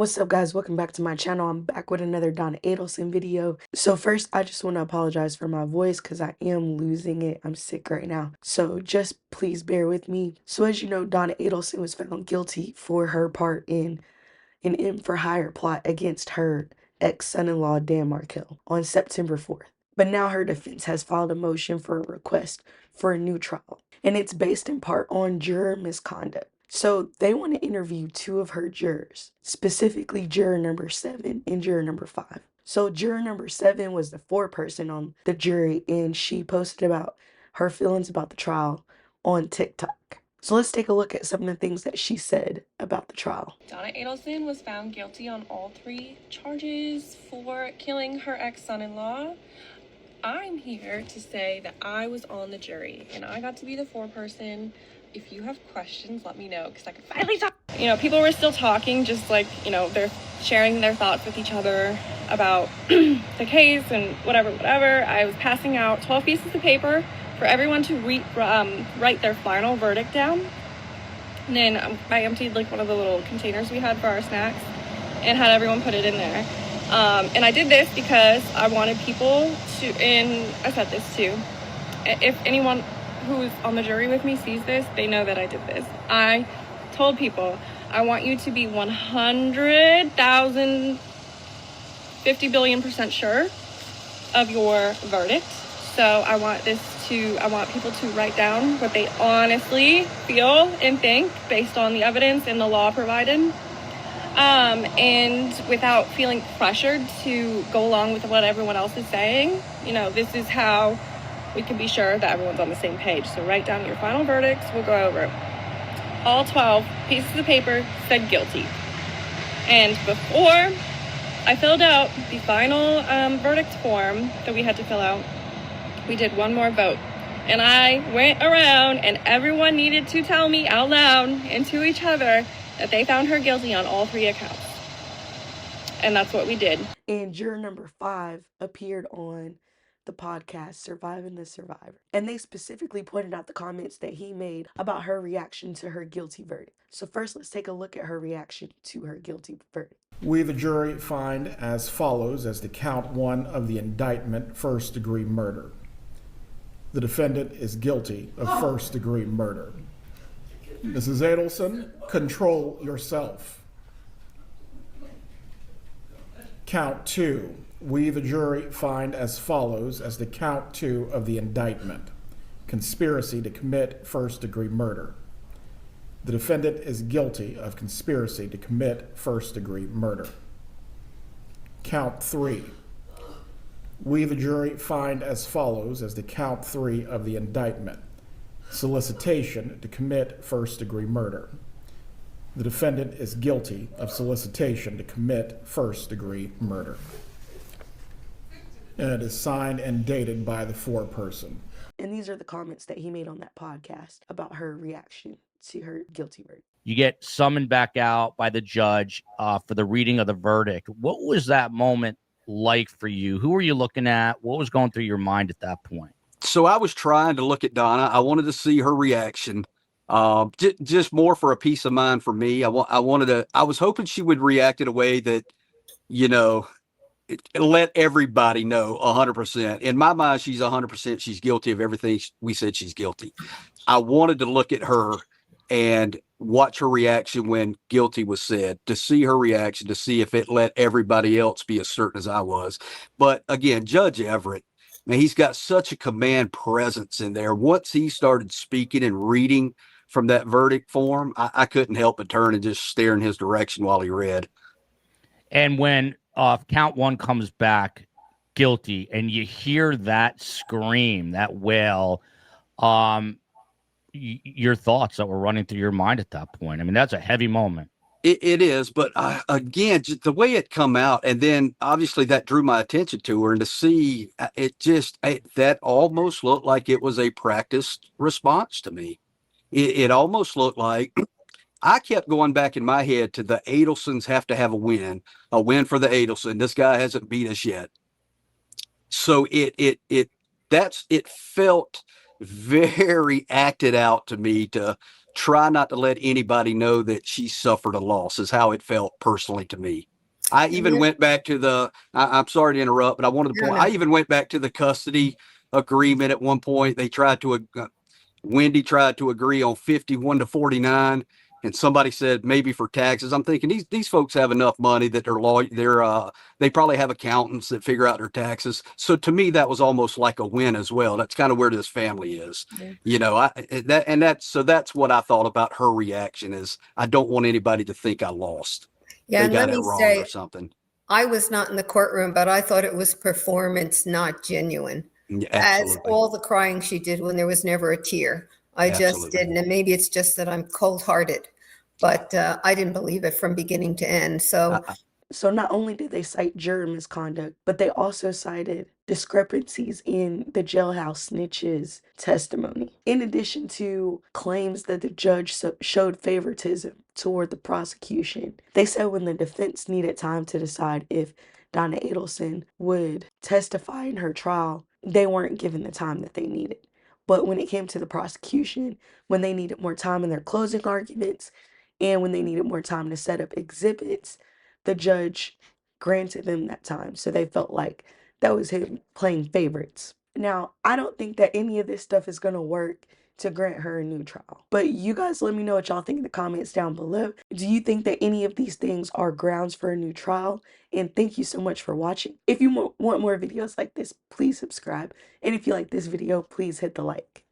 What's up, guys? Welcome back to my channel. I'm back with another Donna Adelson video. So first, I just want to apologize for my voice because I am losing it. I'm sick right now. So just please bear with me. So as you know, Donna Adelson was found guilty for her part in an M for Hire plot against her ex-son-in-law, Dan Markell, on September 4th. But now her defense has filed a motion for a request for a new trial. And it's based in part on juror misconduct. So they want to interview two of her jurors, specifically juror number 7 and juror number 5. So juror number 7 was the foreperson on the jury, and she posted about her feelings about the trial on TikTok. So let's take a look at some of the things that she said about the trial. Donna Adelson was found guilty on all 3 charges for killing her ex-son-in-law. I'm here to say that I was on the jury and I got to be the foreperson. If you have questions, let me know because I can finally talk. You know, people were still talking, just like, you know, they're sharing their thoughts with each other about the case and whatever. I was passing out 12 pieces of paper for everyone to write their final verdict down. And then I emptied like one of the little containers we had for our snacks and had everyone put it in there. And I did this because I wanted people to, and I said this too, if anyone who's on the jury with me sees this, they know that I did this. I told people, I want you to be 100,000, 50 billion% sure of your verdict. So I want people to write down what they honestly feel and think based on the evidence and the law provided. And without feeling pressured to go along with what everyone else is saying. You know, this is how we can be sure that everyone's on the same page. So write down your final verdicts. We'll go over it. All 12 pieces of paper said guilty. And before I filled out the final verdict form that we had to fill out, we did one more vote. And I went around and everyone needed to tell me out loud and to each other that they found her guilty on all 3 accounts. And that's what we did. And juror number 5 appeared on the podcast Surviving the Survivor. And they specifically pointed out the comments that he made about her reaction to her guilty verdict. So first, let's take a look at her reaction to her guilty verdict. We, the jury, find as follows as to count 1 of the indictment, first-degree murder. The defendant is guilty of first-degree murder. Mrs. Adelson, control yourself. Count 2. We, the jury, find as follows as to count 2 of the indictment. Conspiracy to commit first-degree murder. The defendant is guilty of conspiracy to commit first-degree murder. Count 3. We, the jury, find as follows as to count 3 of the indictment. Solicitation to commit first-degree murder. The defendant is guilty of solicitation to commit first-degree murder. And it is signed and dated by the foreperson. And these are the comments that he made on that podcast about her reaction to her guilty verdict. You get summoned back out by the judge for the reading of the verdict. What was that moment like for you? Who were you looking at? What was going through your mind at that point? So I was trying to look at Donna. I wanted to see her reaction, just more for a peace of mind for me. I was hoping she would react in a way that, you know, let everybody know 100%. In my mind, she's 100%. She's guilty of everything we said she's guilty. I wanted to look at her and watch her reaction when guilty was said, to see her reaction, to see if it let everybody else be as certain as I was. But again, Judge Everett, man, he's got such a command presence in there. Once he started speaking and reading from that verdict form, I couldn't help but turn and just stare in his direction while he read. And when count 1 comes back guilty and you hear that scream, that wail, your thoughts that were running through your mind at that point. I mean, that's a heavy moment. It is, but again, just the way it come out, and then obviously that drew my attention to her, and to see that almost looked like it was a practiced response to me. It almost looked like I kept going back in my head to the Adelsons have to have a win for the Adelson. This guy hasn't beat us yet. So it felt very acted out to me to try not to let anybody know that she suffered a loss, is how it felt personally to me. I even Yeah. went back to I'm sorry to interrupt, but I wanted to No, point, no. I even went back to the custody agreement at one point. They tried to, Wendy tried to agree on 51-49, and somebody said maybe for taxes. I'm thinking these folks have enough money that they probably have accountants that figure out their taxes. So to me, that was almost like a win as well. That's kind of where this family is, Yeah. that's what I thought about her reaction. Is I don't want anybody to think I lost. Yeah, They and let got it me wrong or say, something. I was not in the courtroom, but I thought it was performance, not genuine. Yeah, As absolutely, all the crying she did when there was never a tear. I just absolutely. didn't. And maybe it's just that I'm cold-hearted, but I didn't believe it from beginning to end. I, So, I, So not only did they cite juror misconduct, but they also cited discrepancies in the jailhouse snitch's testimony. In addition to claims that the judge showed favoritism toward the prosecution, they said when the defense needed time to decide if Donna Adelson would testify in her trial, they weren't given the time that they needed. But when it came to the prosecution, when they needed more time in their closing arguments, and when they needed more time to set up exhibits, the judge granted them that time. So they felt like that was him playing favorites. Now, I don't think that any of this stuff is going to work to grant her a new trial. But you guys let me know what y'all think in the comments down below. Do you think that any of these things are grounds for a new trial? And thank you so much for watching. If you want more videos like this, please subscribe. And if you like this video, please hit the like.